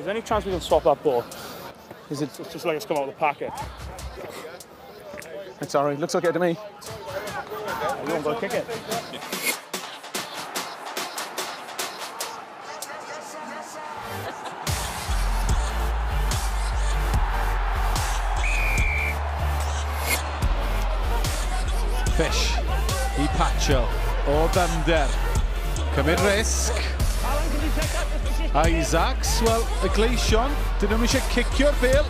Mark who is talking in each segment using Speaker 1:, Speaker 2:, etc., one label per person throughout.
Speaker 1: there's any chance we can stop that ball? Is it just like it's come out of the packet?
Speaker 2: It's alright, looks okay to me.
Speaker 1: You won't go kick it.
Speaker 3: Fish i Pacho o ddyfnder. Cymryd risg. Isaacs, wel, y gleision, dyn nhw'n eisiau cicio'r bêl,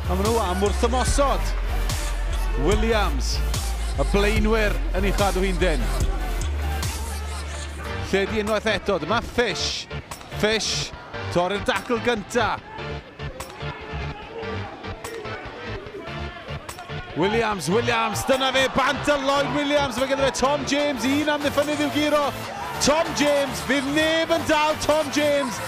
Speaker 3: a maen nhw am wrth ymosod. Williams, y blaenwyr yn ei chadw hi'n dyn. Lle di unwaith eto, dyma Fish. Fish, torri'r dacl gynta. Williams, dyna fe, bant y Lloyd Williams, fe gyda fe Tom James, un am ddiffynydd i'w giro. Tom James, fydd neb yn dal Tom James.